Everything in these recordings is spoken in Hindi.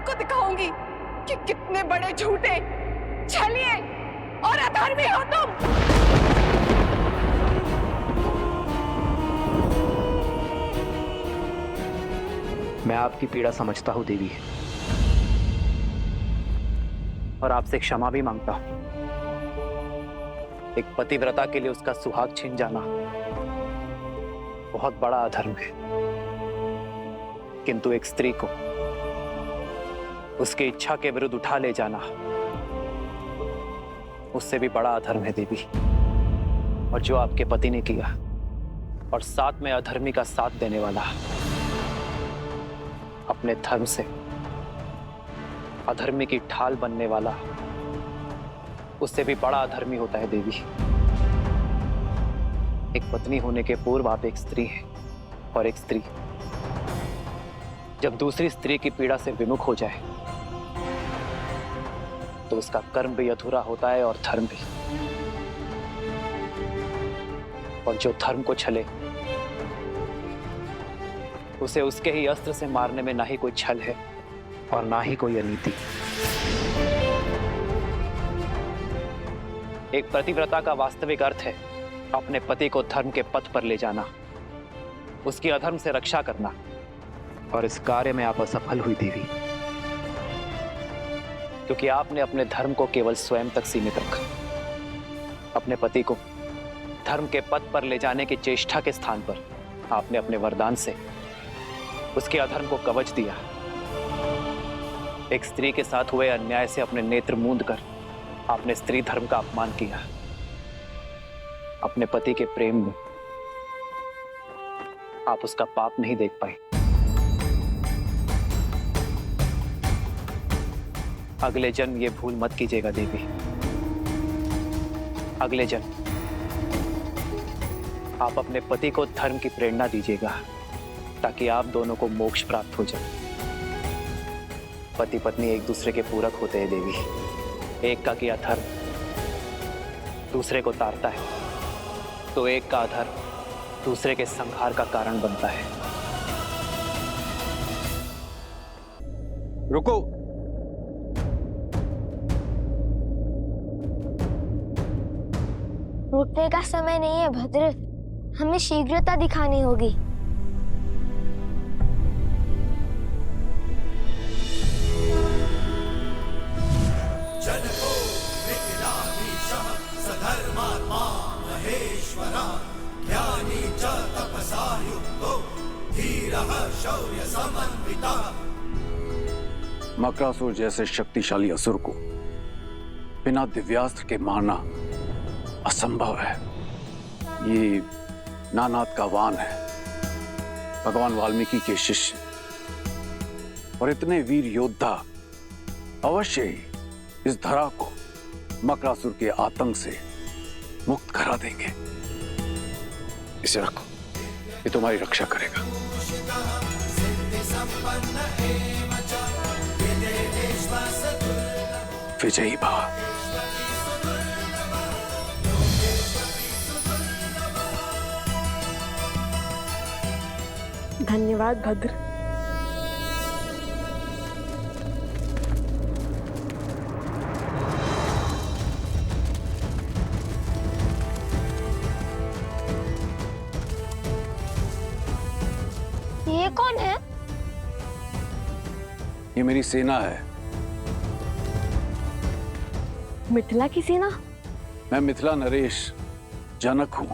को दिखाऊंगी कि कितने बड़े झूठे, छलिए और अधर्मी हो तुम। मैं आपकी पीड़ा समझता हूं देवी, और आपसे क्षमा भी मांगता हूं। एक पतिव्रता के लिए उसका सुहाग छीन जाना बहुत बड़ा अधर्म है, किंतु एक स्त्री को उसकी इच्छा के विरुद्ध उठा ले जाना उससे भी बड़ा अधर्म है देवी। और जो आपके पति ने किया, और साथ में अधर्मी का साथ देने वाला, अपने धर्म से अधर्मी की ढाल बनने वाला, उससे भी बड़ा अधर्मी होता है देवी। एक पत्नी होने के पूर्व आप एक स्त्री हैं, और एक स्त्री जब दूसरी स्त्री की पीड़ा से विमुख हो जाए तो उसका कर्म भी अधूरा होता है और धर्म भी। और जो धर्म को छले उसे उसके ही अस्त्र से मारने में ना ही कोई छल है और ना ही कोई अनीति। एक पतिव्रता का वास्तविक अर्थ है अपने पति को धर्म के पथ पर ले जाना, उसकी अधर्म से रक्षा करना, और इस कार्य में आप असफल हुई देवी, क्योंकि आपने अपने धर्म को केवल स्वयं तक सीमित रखा। अपने पति को धर्म के पथ पर ले जाने की चेष्टा के स्थान पर आपने अपने वरदान से उसके अधर्म को कवच दिया। एक स्त्री के साथ हुए अन्याय से अपने नेत्र मूंद कर आपने स्त्री धर्म का अपमान किया। अपने पति के प्रेम में आप उसका पाप नहीं देख पाए। अगले जन्म ये भूल मत कीजिएगा देवी। अगले जन्म आप अपने पति को धर्म की प्रेरणा दीजिएगा, ताकि आप दोनों को मोक्ष प्राप्त हो जाए। पति पत्नी एक दूसरे के पूरक होते हैं देवी। एक का किया धर्म दूसरे को तारता है, तो एक का अधर्म दूसरे के संहार का कारण बनता है। रुको। रुकने का समय नहीं है भद्र, हमें शीघ्रता दिखानी होगी। मकरासुर जैसे शक्तिशाली असुर को बिना दिव्यास्त्र के मारना असंभव है। ये नानाद का वान है, भगवान वाल्मीकि के शिष्य, और इतने वीर योद्धा अवश्य ही इस धरा को मकरासुर के आतंक से मुक्त करा देंगे। इसे रखो, ये तुम्हारी रक्षा करेगा। विजयी भव। धन्यवाद भद्र। ये कौन है? ये मेरी सेना है। मिथिला की सेना? मैं मिथिला नरेश जनक हूं।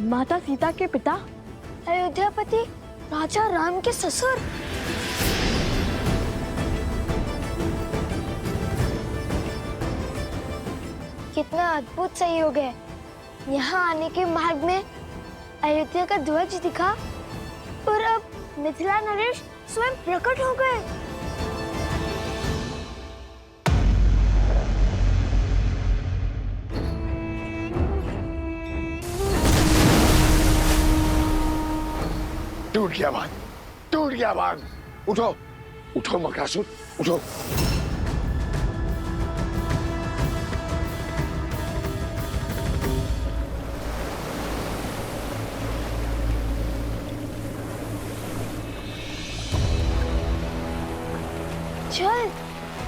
माता सीता के पिता? अयोध्यापति राजा राम के ससुर। कितना अद्भुत संयोग है। यहाँ आने के मार्ग में अयोध्या का ध्वज दिखा और अब मिथिला नरेश स्वयं प्रकट हो गए। टूट गया बाण, टूट गया बाण। उठो, उठो मकरासुर, उठो। चल।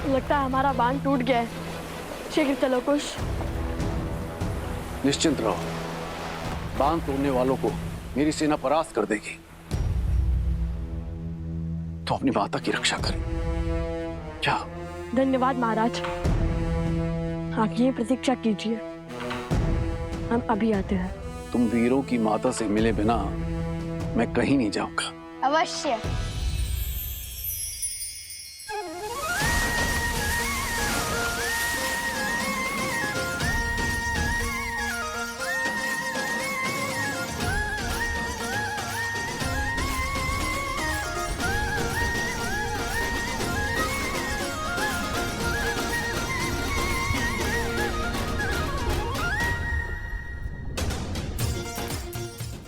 लगता है हमारा बांध टूट गया है। शीघ्र चलो कुश। निश्चिंत रहो, बांध तोड़ने वालों को मेरी सेना परास्त कर देगी। तो अपनी माता की रक्षा करें। क्या? धन्यवाद महाराज। आप यही प्रतीक्षा कीजिए, हम अभी आते हैं। तुम वीरों की माता से मिले बिना मैं कहीं नहीं जाऊंगा। अवश्य।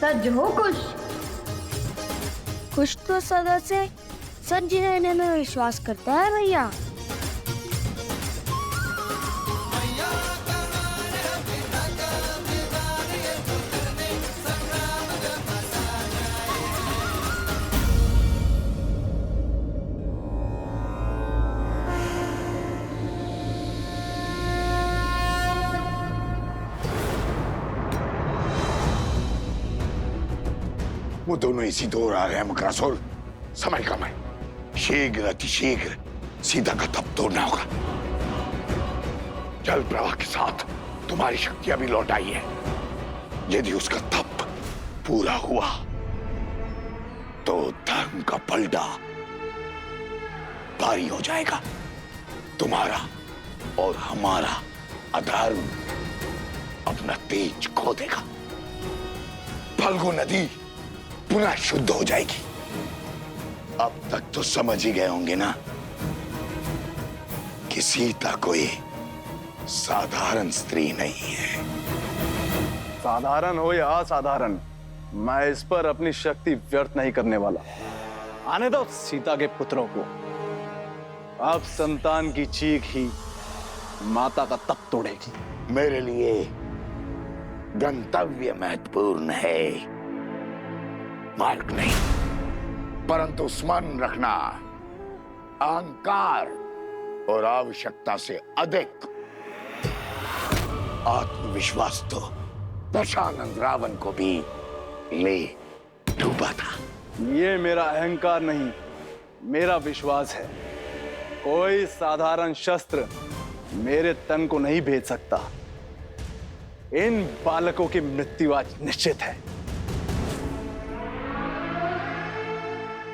सज हो कुश। कुछ तो सदा से सच रहने में विश्वास करता है भैया। वो दोनों इसी दौर आ रहे हैं मकरासुर। समय कम है, शीघ्र अतिशीघ्र सीता का तप तोड़ना होगा। जल प्रवाह के साथ तुम्हारी शक्तियां भी लौट आई है। यदि उसका तप पूरा हुआ तो धर्म का पलड़ा भारी हो जाएगा। तुम्हारा और हमारा अधर्म अपना तेज खो देगा। फल्गु नदी पुनः शुद्ध हो जाएगी। अब तक तो समझ ही गए होंगे ना कि सीता कोई साधारण स्त्री नहीं है। साधारण हो या असाधारण, मैं इस पर अपनी शक्ति व्यर्थ नहीं करने वाला। आने दो सीता के पुत्रों को। अब संतान की चीख ही माता का तप तोड़ेगी। मेरे लिए गंतव्य महत्वपूर्ण है, मार्ग नहीं। परंतु स्मरण रखना, अहंकार और आवश्यकता से अधिक आत्मविश्वास तो दशानंद रावण को भी ले डूबा था। ये मेरा अहंकार नहीं, मेरा विश्वास है। कोई साधारण शस्त्र मेरे तन को नहीं भेद सकता। इन बालकों की मृत्यु आज निश्चित है।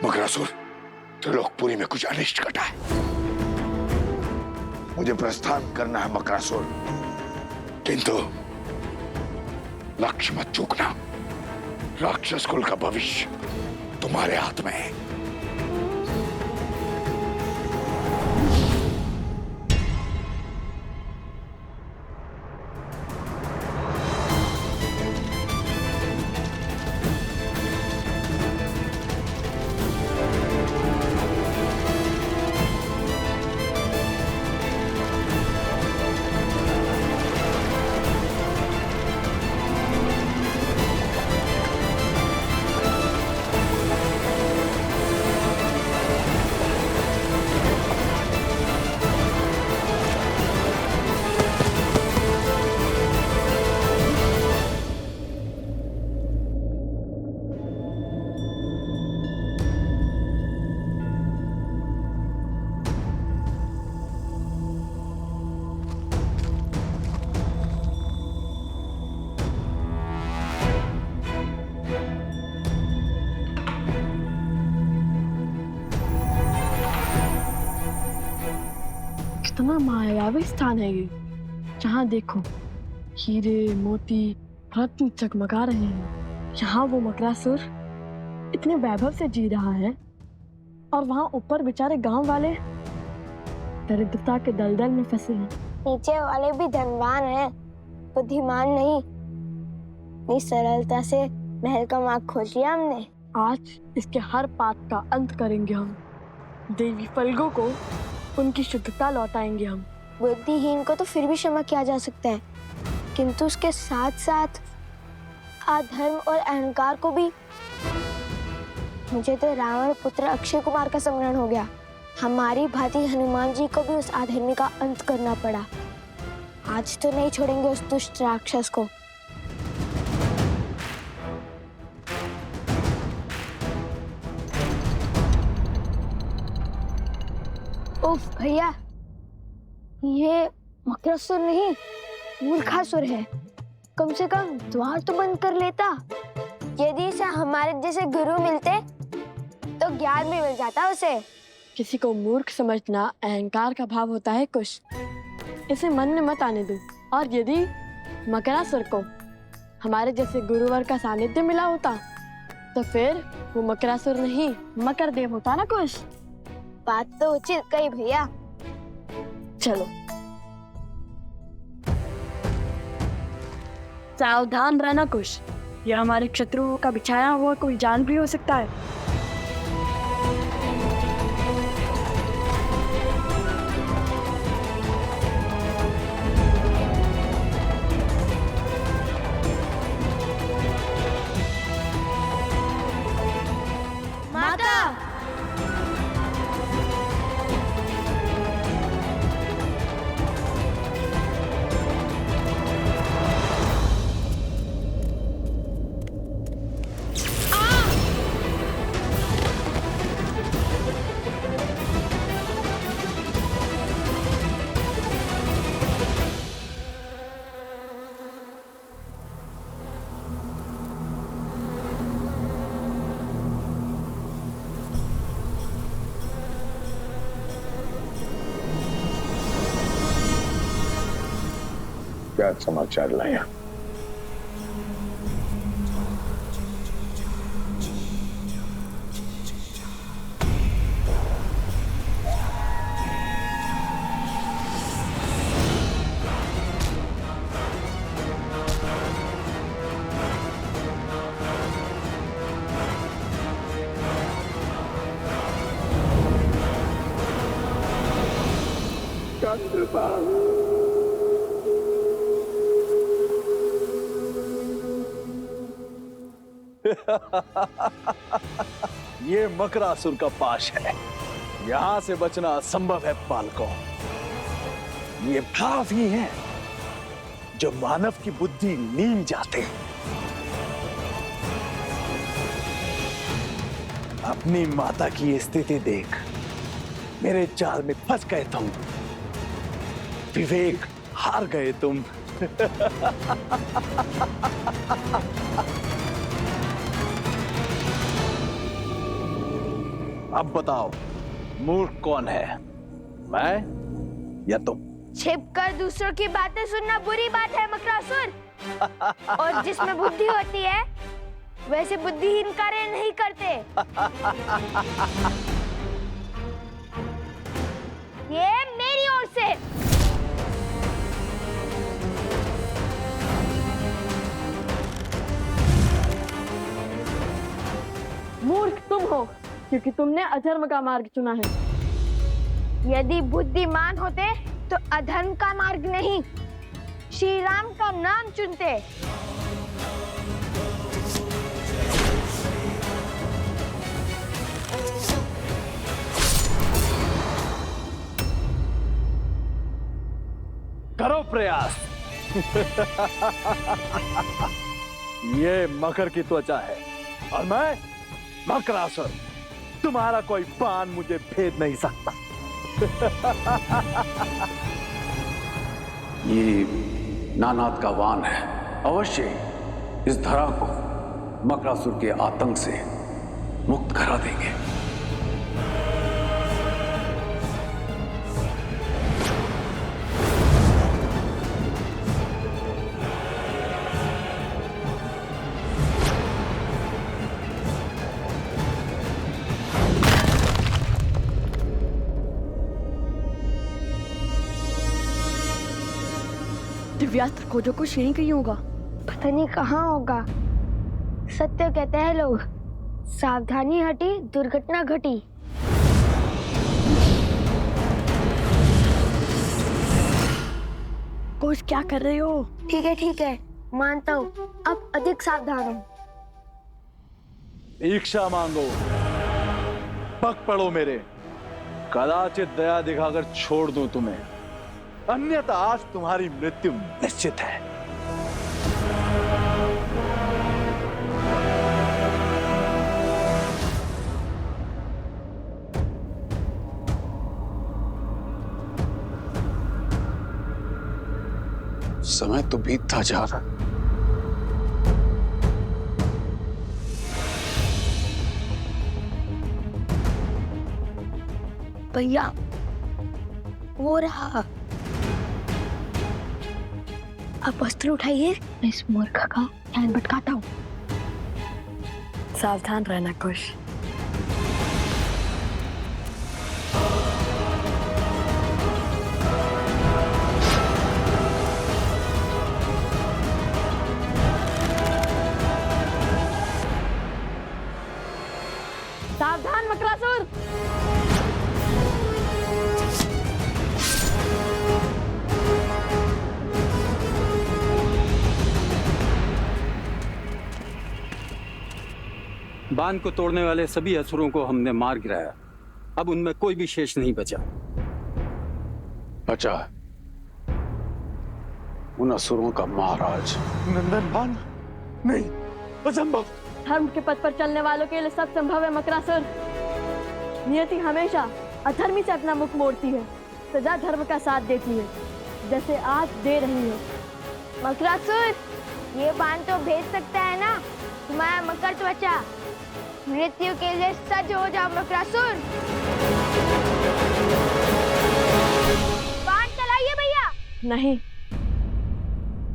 मकरासुर, त्रिलोकपुरी में कुछ अनिष्ट घटा है। मुझे प्रस्थान करना है मकरासुर, किंतु लक्ष्य मत चूकना। राक्षस कुल का भविष्य तुम्हारे हाथ में है। कितना मायावी स्थान है ये। जहाँ देखो हीरे मोती रत्न चकमका रहे हैं। यहाँ वो मकरासुर इतने वैभव से जी रहा है और वहाँ ऊपर बेचारे गांव वाले दरिद्रता के दलदल में फंसे हैं। नीचे वाले भी धनवान हैं, बुद्धिमान नहीं। इतनी सरलता से महल का मार्ग खोज लिया हमने। आज इसके हर पाप का अंत करेंगे हम। देवी फल्गु को उनकी शुद्धता लौटाएंगे हम। बुद्धिहीन को तो फिर भी क्षमा किया जा सकता है, किंतु उसके साथ साथ अधर्म और अहंकार को भी। मुझे तो रावण पुत्र अक्षय कुमार का स्मरण हो गया। हमारी भांति हनुमान जी को भी उस अधर्मी का अंत करना पड़ा। आज तो नहीं छोड़ेंगे उस दुष्ट राक्षस को। उफ भैया, ये मकरासुर नहीं मूर्खासुर है। कम से कम द्वार तो बंद कर लेता। यदि इसे हमारे जैसे गुरु मिलते तो ज्ञान भी मिल जाता उसे। किसी को मूर्ख समझना अहंकार का भाव होता है कुश। इसे मन में मत आने दो। और यदि मकरासुर को हमारे जैसे गुरुवर का सानिध्य मिला होता तो फिर वो मकरासुर नहीं मकर देव होता ना कुश। बात तो उचित कही भैया। चलो सावधान रहना कुश, यह हमारे शत्रुओं का बिछाया हुआ कोई जाल भी हो सकता है। माता, क्या समाचार लाया? ये मकरासुर का पाश है। यहां से बचना असंभव है बालकों। ये भाव ही है जो मानव की बुद्धि नीम जाते हैं। अपनी माता की स्थिति देख, मेरे जाल में फंस गए तुम। विवेक हार गए तुम। अब बताओ, मूर्ख कौन है, मैं या तुम? छिपकर दूसरों की बातें सुनना बुरी बात है मकरासुर। और जिसमें बुद्धि होती है वैसे बुद्धिहीन कार्य नहीं करते। ये मेरी ओर से। मूर्ख तुम हो क्योंकि तुमने अधर्म का मार्ग चुना है। यदि बुद्धिमान होते तो अधर्म का मार्ग नहीं, श्री राम का नाम चुनते। करो प्रयास। ये मकर की त्वचा है और मैं मकरासुर। तुम्हारा कोई बाण मुझे भेद नहीं सकता। ये नानाद का वान है। अवश्य इस धरा को मकरासुर के आतंक से मुक्त करा देंगे। दिव्यास्त्र खोजो, कुछ नहीं कहीं होगा। पता नहीं कहाँ होगा। सत्य कहते हैं लोग, सावधानी हटी दुर्घटना घटी। कोश क्या कर रहे हो? ठीक है, मानता हूँ। अब अधिक सावधान हूँ। ईक्षा मांगो, पग पड़ो मेरे। कदाचित दया दिखाकर छोड़ दूं तुम्हें, अन्यथा आज तुम्हारी मृत्यु निश्चित है। समय तो बीतता जा रहा है। भैया वो रहा। आप वस्त्र उठाइए, मैं इस मूर्ख का ध्यान भटकाता हूँ। सावधान रहना कुश। सावधान मकरासुर। बांध को तोड़ने वाले सभी असुरों को हमने मार गिराया। अब उनमें कोई भी शेष नहीं बचा। बचा है उन असुरों का महाराज नंदन बान नहीं, असंभव। धर्म के पथ पर चलने वालों के लिए सब संभव है मकरासुर। नियति हमेशा अधर्मी से अपना मुख मोड़ती है, सजा धर्म का साथ देती है, जैसे आज दे रही है। मकरासुर, ये बाण तो भेज सकता है ना तुम्हारा मकर त्वचा। मृत्यु के लिए सज्ज हो जाओ मकरासुर। बाण चलाइए भैया। नहीं,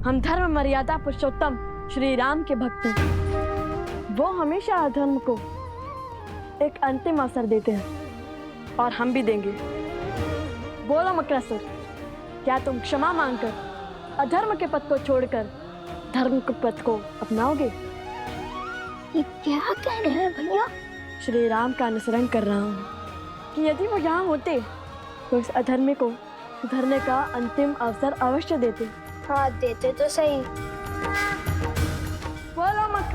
हम धर्म मर्यादा पुरुषोत्तम श्री राम के भक्त हैं। वो हमेशा अधर्म को एक अंतिम अवसर देते हैं और हम भी देंगे। बोलो मकरासुर, क्या तुम क्षमा मांगकर अधर्म के पथ को छोड़कर धर्म के पथ को अपनाओगे? ये क्या कह रहे हैं भैया? श्री राम का अनुसरण कर रहा हूँ कि यदि वो यहाँ होते तो इस अधर्मी को सुधरने का अंतिम अवसर अवश्य देते। हाँ, देते तो सही। बोलो मक।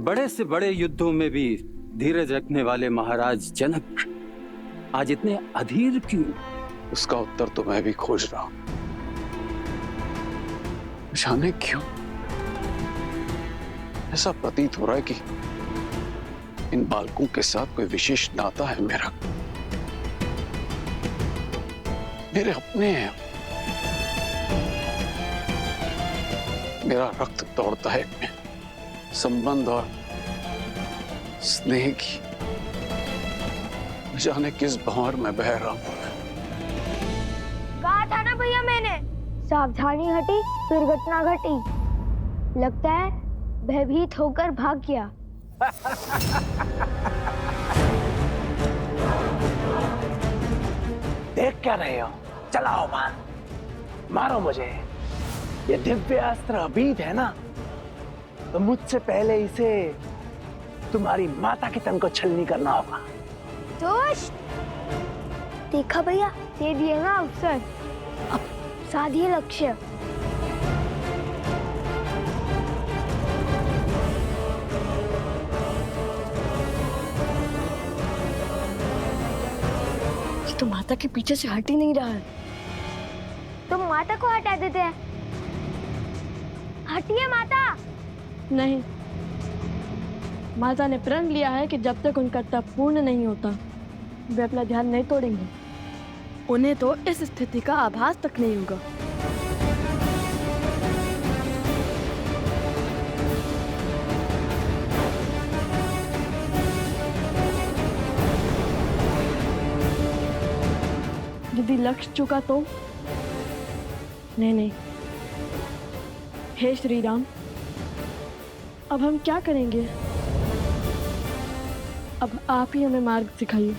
बड़े से बड़े युद्धों में भी धीरज रखने वाले महाराज जनक आज इतने अधीर क्यों? उसका उत्तर तो मैं भी खोज रहा हूं। जाने क्यों ऐसा प्रतीत हो रहा है कि इन बालकों के साथ कोई विशेष नाता है मेरा। मेरे अपने हैं, मेरा रक्त दौड़ता है इनमें। संबंध और स्नेह की जाने किस भंवर में बह रहा हूं। कहा था ना भैया मैंने, सावधानी हटी दुर्घटना घटी। लगता है भयभीत होकर भाग गया। देख क्या रहे हो? चलाओ बाण, मारो मुझे। ये दिव्य अस्त्र अभीत है ना, तो मुझसे पहले इसे तुम्हारी माता के तन को छलनी करना होगा। दुष्ट! देखा भैया, दे दिया ना अवसर। अब साधिए लक्ष्य। ये तो माता के पीछे से हट ही नहीं रहा है। तुम माता को हटा देते हैं। हटिए माता। नहीं, माता ने प्रण लिया है कि जब तक उनका तप पूर्ण नहीं होता वे अपना ध्यान नहीं तोड़ेंगे। उन्हें तो इस स्थिति का आभास तक नहीं होगा। यदि लक्ष्य चुका तो? नहीं। हे श्री राम, अब हम क्या करेंगे? अब आप ही हमें मार्ग सिखाइए।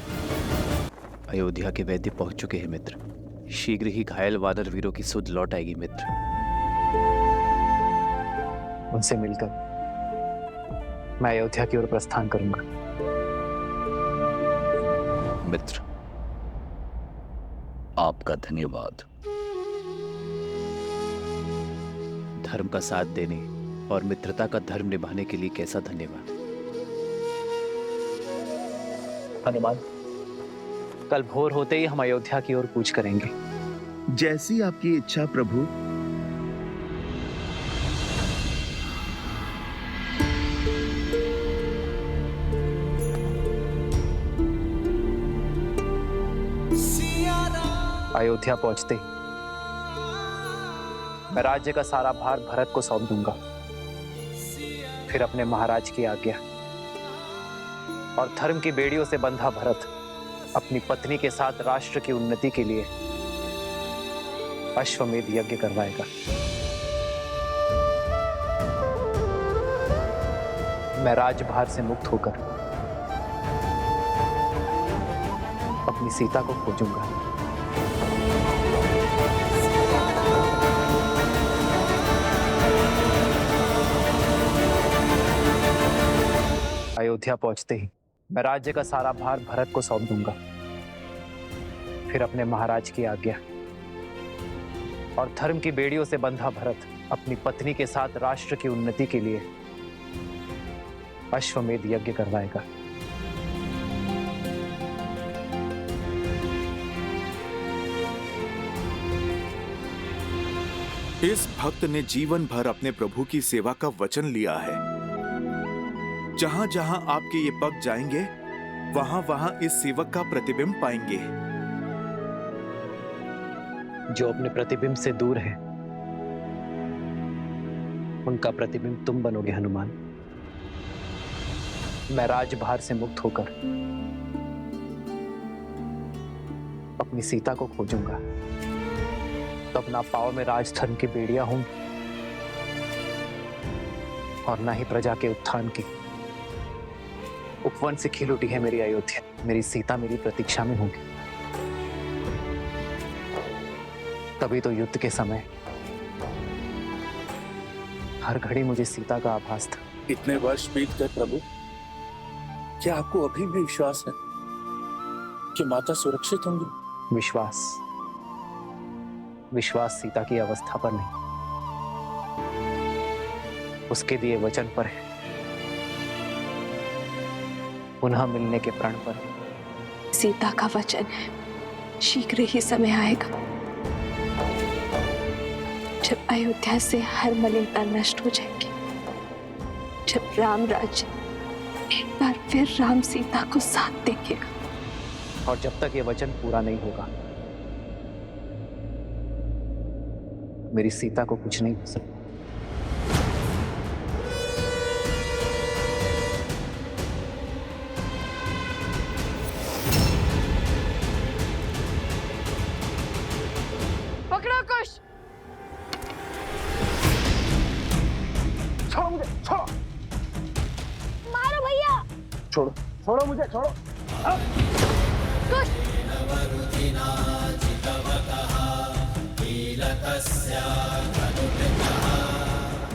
अयोध्या के वैद्य पहुंच चुके हैं मित्र। शीघ्र ही घायल वानर वीरों की सुध लौट आएगी मित्र। उनसे मिलकर मैं अयोध्या की ओर प्रस्थान करूंगा। मित्र, आपका धन्यवाद। धर्म का साथ देने और मित्रता का धर्म निभाने के लिए कैसा धन्यवाद। हनुमान, कल भोर होते ही हम अयोध्या की ओर कूच करेंगे। जैसी आपकी इच्छा प्रभु। अयोध्या पहुंचते ही मैं राज्य का सारा भार भरत को सौंप दूंगा। फिर अपने महाराज की आज्ञा और धर्म की बेड़ियों से बंधा भरत अपनी पत्नी के साथ राष्ट्र की उन्नति के लिए अश्वमेध यज्ञ करवाएगा। मैं राजभार से मुक्त होकर अपनी सीता को खोजूंगा। अयोध्या पहुंचते ही मैं राज्य का सारा भार भरत को सौंप दूंगा। फिर अपने महाराज की आज्ञा और धर्म की बेड़ियों से बंधा भरत अपनी पत्नी के साथ राष्ट्र की उन्नति के लिए अश्वमेध यज्ञ करवाएगा। इस भक्त ने जीवन भर अपने प्रभु की सेवा का वचन लिया है। जहां जहां आपके ये पग जाएंगे, वहां वहां इस सेवक का प्रतिबिंब पाएंगे। जो अपने प्रतिबिंब से दूर है, उनका प्रतिबिंब तुम बनोगे हनुमान। मैं राजभार से मुक्त होकर अपनी सीता को खोजूंगा। तब ना पाव में राजधर्म की बेड़ियां होंगी और ना ही प्रजा के उत्थान की। उपवन से खिल उठी है मेरी अयोध्या। मेरी सीता मेरी प्रतीक्षा में होगी। तभी तो युद्ध के समय हर घड़ी मुझे सीता का आभास था। इतने वर्ष बीत गए प्रभु, क्या आपको अभी भी विश्वास है कि माता सुरक्षित होंगी? विश्वास सीता की अवस्था पर नहीं, उसके दिए वचन पर है। पुनः मिलने के प्रण पर। सीता का वचन है, शीघ्र ही समय आएगा जब अयोध्या से हर मलिनता नष्ट हो जाएगी, जब राम राज्य एक बार फिर राम सीता को साथ देखेगा। और जब तक ये वचन पूरा नहीं होगा, मेरी सीता को कुछ नहीं हो सकता। पकड़ो कुश। छोड़ो मुझे, छोड़ो। मारो भैया। छोड़ो, छोड़ो मुझे, छोड़ो। कुश।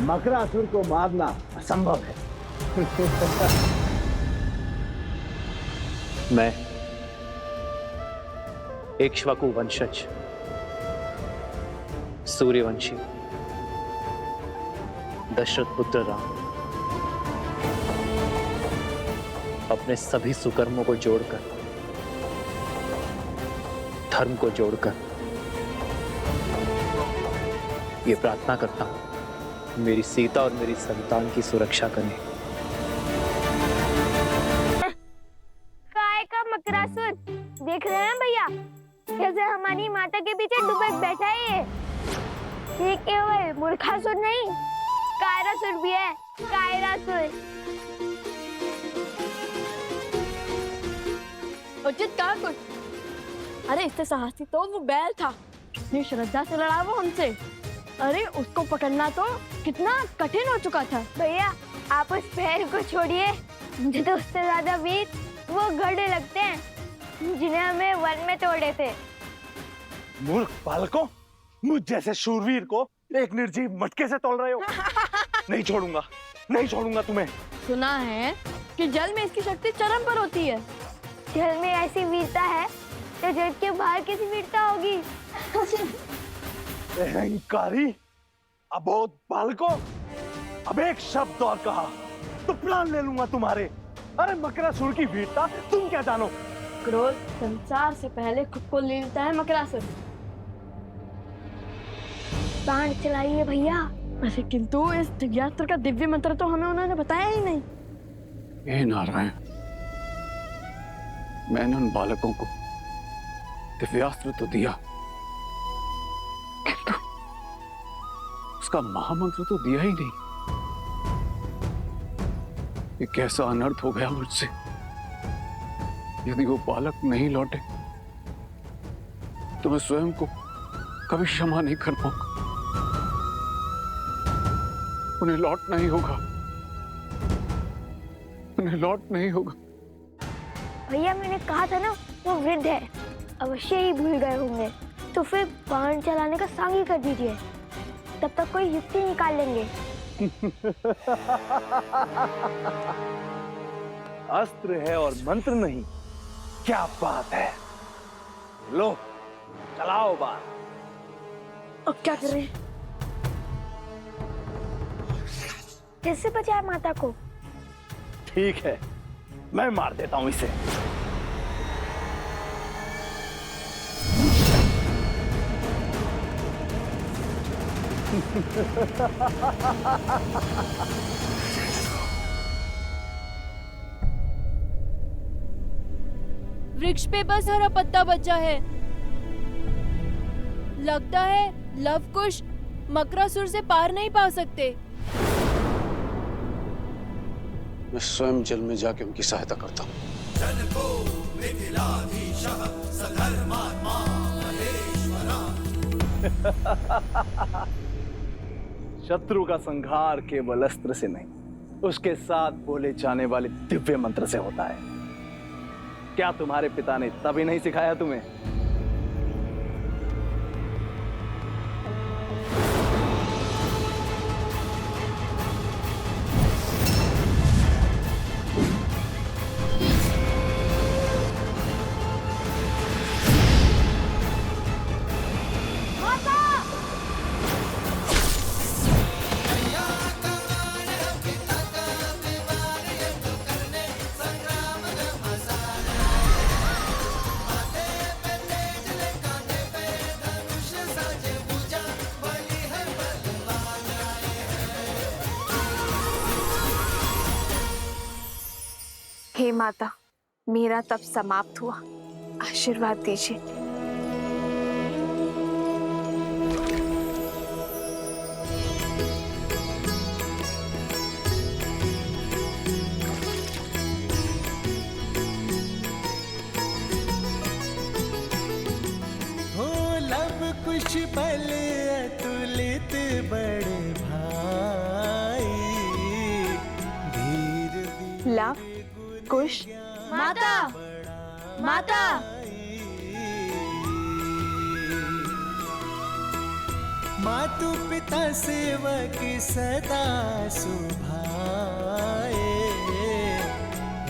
मकरासुर को मारना असंभव है। मैं इक्ष्वाकु वंशज, सूर्यवंशी, दशरथ पुत्र राम अपने सभी सुकर्मों को जोड़कर, धर्म को जोड़कर ये प्रार्थना करता हूं, मेरी सीता और मेरी संतान की सुरक्षा करें। काय का मकरासुर देख रहे हैं भैया, कैसे हमारी माता के पीछे डुबक बैठा है ये केवल मूर्खासुर नहीं, कायरासुर भी है। कायरासुर। उचित कहा कुछ। अरे इससे साहसी तो वो बैल था, इतनी श्रद्धा से लड़ा वो हमसे। अरे उसको पकड़ना तो कितना कठिन हो चुका था। भैया आप उस बैल को छोड़िए, मुझे तो उससे ज्यादा वीर वो घड़े लगते हैं जिन्हें हमें वन में तोड़े थे। मूर्ख बालकों, मुझ जैसे शूरवीर को एक निर्जीव मटके से तोड़ रहे हो। नहीं छोड़ूंगा, नहीं छोड़ूंगा तुम्हें। सुना है कि जल में इसकी शक्ति चरम पर होती है। जल में ऐसी वीरता है तो जल के बाहर कैसी वीरता होगी? अहंकारी, अबोध बालकों, अब एक शब्द और कहा तो प्राण ले लूंगा तुम्हारे। अरे मकरासुर की वीरता तुम क्या जानो? क्रोध संसार से पहले खुद को ले लेता है मकरासुर। बाण चलाइए भैया। वैसे किंतु इस दिव्यास्त्र का दिव्य मंत्र तो हमें उन्होंने बताया ही नहीं। हे नारायण, मैंने उन बालकों को दिव्यास्त्र तो दिया, किंतु उसका महामंत्र तो दिया ही नहीं। ये कैसा अनर्थ हो गया मुझसे। यदि वो बालक नहीं लौटे तो मैं स्वयं को कभी क्षमा नहीं कर पाऊंगा। उन्हें लौटना ही होगा, उन्हें लौटना ही होगा। भैया मैंने कहा था ना, वो वृद्ध है, अवश्य ही भूल गए होंगे। तो फिर बाण चलाने का सांग ही कर दीजिए, तब तक कोई युक्ति निकाल लेंगे। अस्त्र है और मंत्र नहीं, क्या बात है। लो चलाओ बाण। अब क्या करें? कैसे बचाए माता को? ठीक है, मैं मार देता हूं इसे। वृक्ष पे बस हरा पत्ता बचा है। लगता है लवकुश मकरासुर से पार नहीं पा सकते। मैं स्वयं जल में जाके उनकी सहायता करता हूँ। शत्रु का संहार केवल अस्त्र से नहीं, उसके साथ बोले जाने वाले दिव्य मंत्र से होता है। क्या तुम्हारे पिता ने तभी नहीं सिखाया तुम्हें? हे माता, मेरा तप समाप्त हुआ, आशीर्वाद दीजिए। हो लव कुश बल अतुलित बड़े भाई, धीर लव कुश माता, माता। मातु पिता सेवक सदा सुभाए,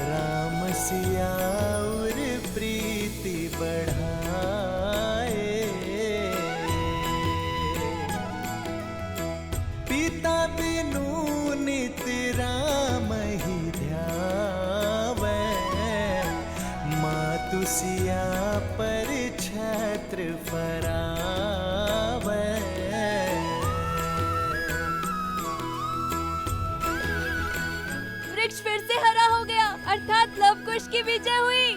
राम सिया और प्रीति बढ़ाए। पिता बिनु नित राम ही ध्यावे, मातु सिया पर छत्र फरावे। वृक्ष फिर से हरा हो गया, अर्थात लवकुश की विजय हुई।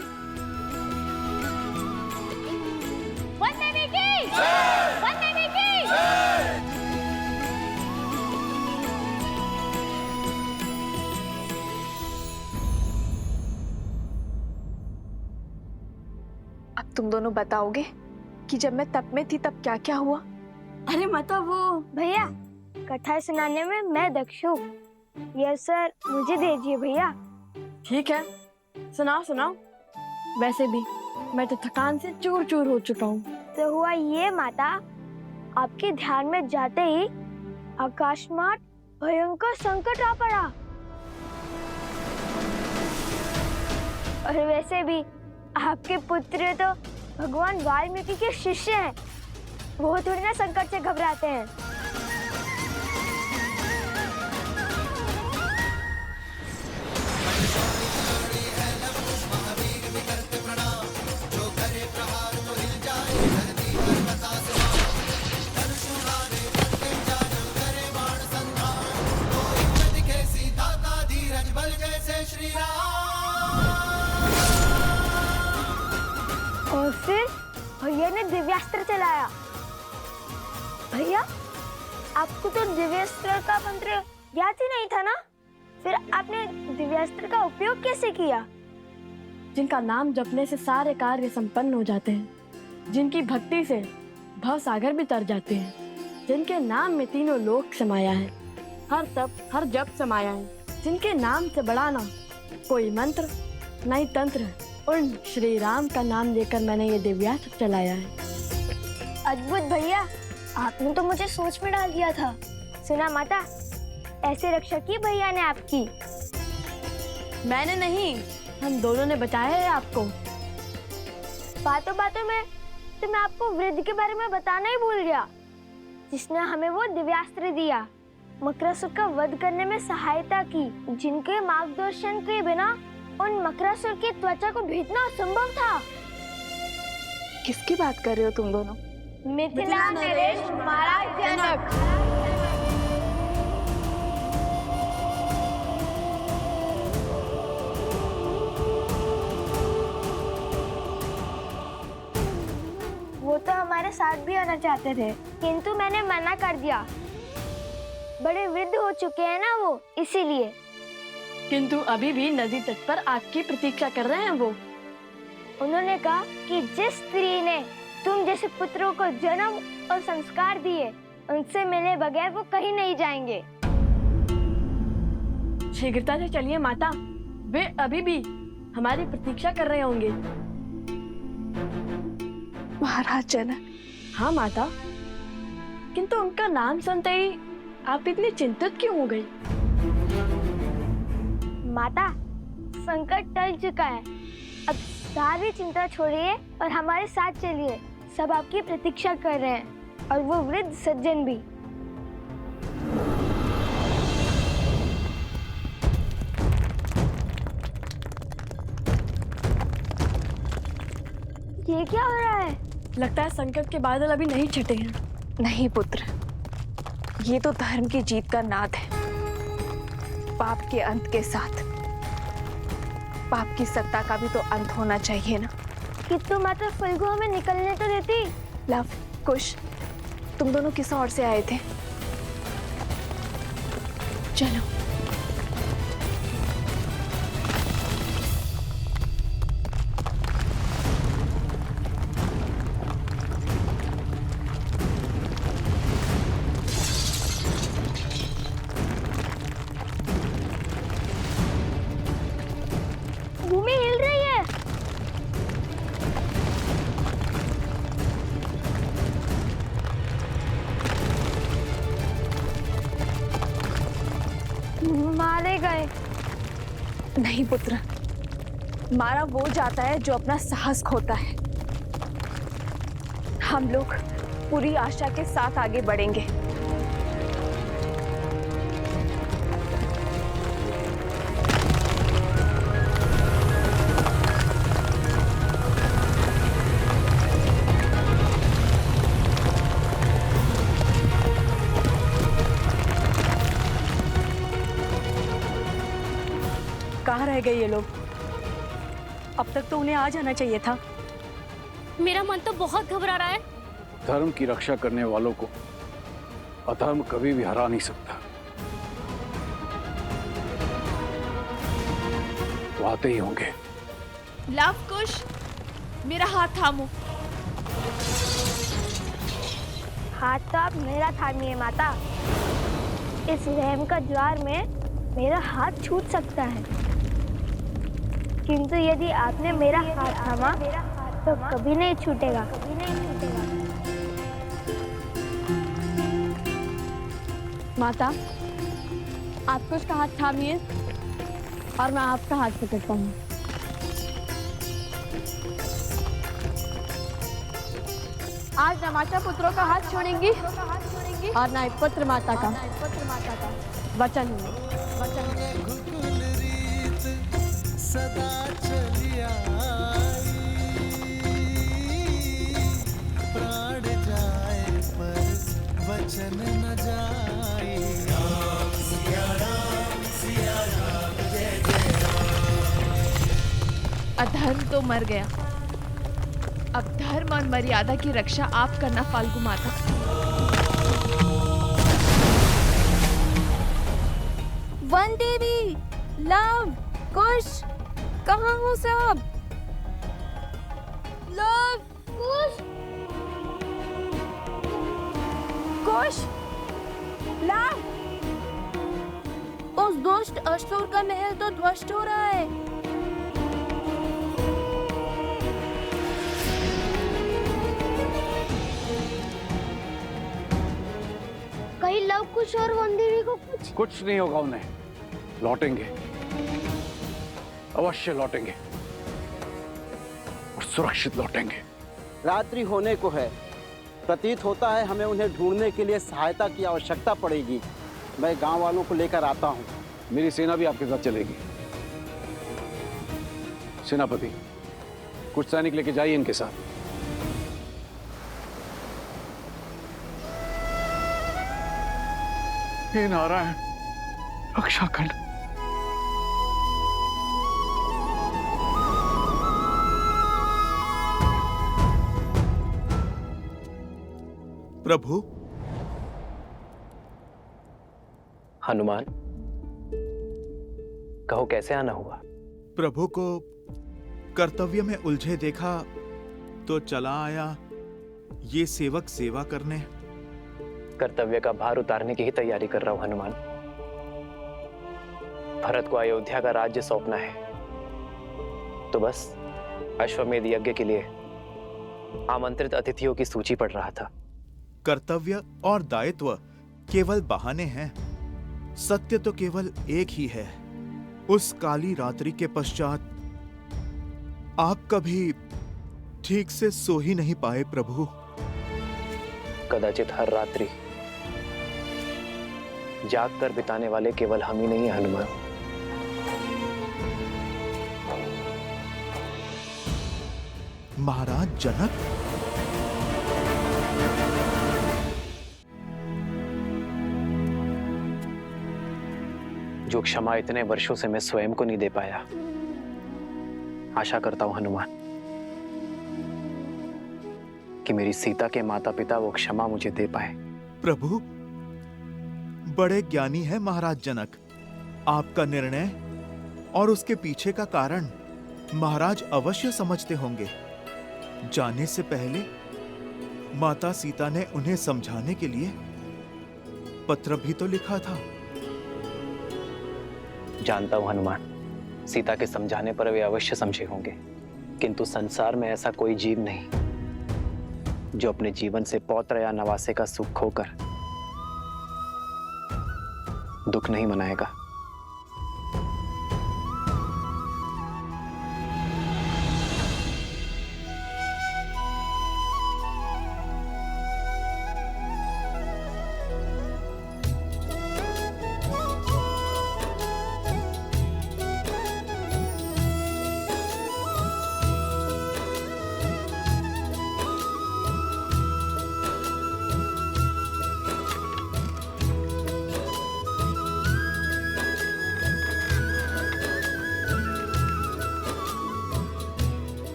वंदे देवी की जय! वंदे देवी की जय! अब तुम दोनों बताओगे कि जब मैं तप में थी तब क्या क्या हुआ? अरे माता, वो भैया कथा सुनाने में मैं दक्ष हूँ, यह सर मुझे दीजिए भैया। ठीक है, सुनाओ सुनाओ। वैसे भी मैं तो थकान से चूर चूर हो चुका हूँ। तो हुआ ये माता, आपके ध्यान में जाते ही आकाशमात भयंकर संकट आ पड़ा। और वैसे भी आपके पुत्र तो भगवान वाल्मीकि के शिष्य हैं, वो थोड़ी ना संकट से घबराते हैं। दिव्यास्त्र चलाया। भैया, आपको तो दिव्यास्त्र का मंत्र याद ही नहीं था ना? फिर आपने दिव्यास्त्र का उपयोग कैसे किया? जिनका नाम जपने से सारे कार्य संपन्न हो जाते हैं, जिनकी भक्ति से भव सागर भी तर जाते हैं, जिनके नाम में तीनों लोक समाया है, हर तप हर जप समाया है, जिनके नाम से बड़ा ना कोई मंत्र न ही तंत्र, उन श्री राम का नाम लेकर मैंने ये दिव्यास्त्र चलाया है। अद्भुत भैया, आपने तो मुझे सोच में डाल दिया था। सुना माता, ऐसे रक्षा की भैया ने आपकी। मैंने नहीं, हम दोनों ने बचाया है आपको। बातों बातों में तो मैं आपको वृद्ध के बारे में बताना ही भूल गया, जिसने हमें वो दिव्यास्त्र दिया, मकरासुर का वध करने में सहायता की, जिनके मार्गदर्शन के बिना उन मकरासुर की त्वचा को भेदना असंभव था। किसकी बात कर रहे हो तुम दोनों? मिथिला नरेश महाराज जनक। वो तो हमारे साथ भी आना चाहते थे, किंतु मैंने मना कर दिया। बड़े वृद्ध हो चुके हैं ना वो, इसीलिए। किंतु अभी भी नदी तट पर आपकी प्रतीक्षा कर रहे हैं वो। उन्होंने कहा कि जिस स्त्री ने तुम जैसे पुत्रों को जन्म और संस्कार दिए, उनसे मिले बगैर वो कहीं नहीं जाएंगे। शीघ्रता से चलिए माता, वे अभी भी हमारी प्रतीक्षा कर रहे होंगे। महाराज जनक। हाँ माता, किंतु उनका नाम सुनते ही आप इतनी चिंतित क्यों हो गई? माता, संकट टल चुका है, अब सारी चिंता छोड़िए और हमारे साथ चलिए। सब आपकी प्रतीक्षा कर रहे हैं, और वो वृद्ध सज्जन भी। ये क्या हो रहा है? लगता है संकट के बादल अभी नहीं छटे हैं। नहीं पुत्र, ये तो धर्म की जीत का नाद है। पाप के अंत के साथ पाप की सत्ता का भी तो अंत होना चाहिए ना। किंतु माता फल्गु हमें निकलने तो देती। लव, कुश, तुम दोनों किस ओर से आए थे? चलो। भूमि हिल रही है। मारे गए। नहीं पुत्र, मारा वो जाता है जो अपना साहस खोता है। हम लोग पूरी आशा के साथ आगे बढ़ेंगे। कहाँ रह गए ये लोग? अब तक तो उन्हें आ जाना चाहिए था। मेरा मन तो बहुत घबरा रहा है। धर्म की रक्षा करने वालों को अधर्म कभी भी हरा नहीं सकता। वो आते ही होंगे। लव कुश, मेरा हाथ थामो। हाथ तो आप मेरा थामिए माता। इस रहम का ज्वार में मेरा हाथ छूट सकता है, किंतु यदि आपने मेरा हाथ थामा तो कभी नहीं छूटेगा। माता, आप उसका हाथ थामिए और मैं आपका हाथ पकड़ता हूँ। आज न माता पुत्रों का हाथ छोड़ेंगी और न पुत्र माता का। वचन है। सदा चलिया प्राण जाए पर वचन न जाए। सिया राम जय जय राम। अधर्म तो मर गया, अब धर्म और मर्यादा की रक्षा आप करना फाल्गु माता। वन देवी, लव, कुश, कहाँ हो सब? लव, कुश, कुश, लव। उस दुष्ट असुर का महल तो ध्वस्त हो रहा है। कहीं लव कुश और वन देवी को कुछ नहीं होगा उन्हें। लौटेंगे, अवश्य लौटेंगे और सुरक्षित लौटेंगे। रात्रि होने को है, प्रतीत होता है हमें उन्हें ढूंढने के लिए सहायता की आवश्यकता पड़ेगी। मैं गांव वालों को लेकर आता हूं। मेरी सेना भी आपके साथ चलेगी। सेनापति, कुछ सैनिक लेके जाइए इनके साथ। हे नारायण, रक्षा कर। प्रभु। हनुमान, कहो कैसे आना हुआ? प्रभु को कर्तव्य में उलझे देखा तो चला आया ये सेवक सेवा करने। कर्तव्य का भार उतारने की ही तैयारी कर रहा हूं हनुमान। भरत को अयोध्या का राज्य सौंपना है, तो बस अश्वमेध यज्ञ के लिए आमंत्रित अतिथियों की सूची पढ़ रहा था। कर्तव्य और दायित्व केवल बहाने हैं, सत्य तो केवल एक ही है। उस काली रात्रि के पश्चात आप कभी ठीक से सो ही नहीं पाए प्रभु। कदाचित हर रात्रि जाग कर बिताने वाले केवल हम ही नहीं हैं हनुमान। महाराज जनक, जो क्षमा इतने वर्षों से मैं स्वयं को नहीं दे पाया, आशा करता हूं हनुमान कि मेरी सीता के माता पिता वो क्षमा मुझे दे पाए। प्रभु, बड़े ज्ञानी है महाराज जनक। आपका निर्णय और उसके पीछे का कारण महाराज अवश्य समझते होंगे। जाने से पहले माता सीता ने उन्हें समझाने के लिए पत्र भी तो लिखा था। जानता हूं हनुमान, सीता के समझाने पर वे अवश्य समझे होंगे, किंतु संसार में ऐसा कोई जीव नहीं जो अपने जीवन से पौत्र या नवासे का सुख खोकर दुख नहीं मनाएगा।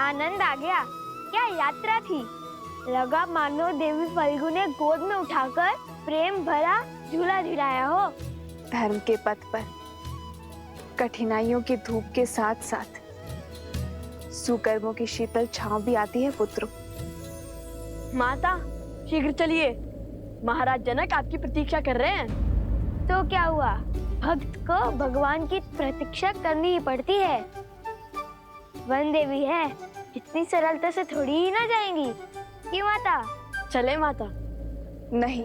आनंद आ गया। क्या यात्रा थी। लगा मानो देवी फल्गु ने गोद में उठाकर प्रेम भरा झूला झुलाया हो। धर्म के पथ पर कठिनाइयों की धूप के साथ साथ सुकर्मों की शीतल छांव भी आती है पुत्रों। माता, शीघ्र चलिए, महाराज जनक आपकी प्रतीक्षा कर रहे हैं। तो क्या हुआ, भक्त को भगवान की प्रतीक्षा करनी ही पड़ती है। वन देवी है, इतनी सरलता से थोड़ी ही ना जाएंगी कि माता। चले माता। नहीं,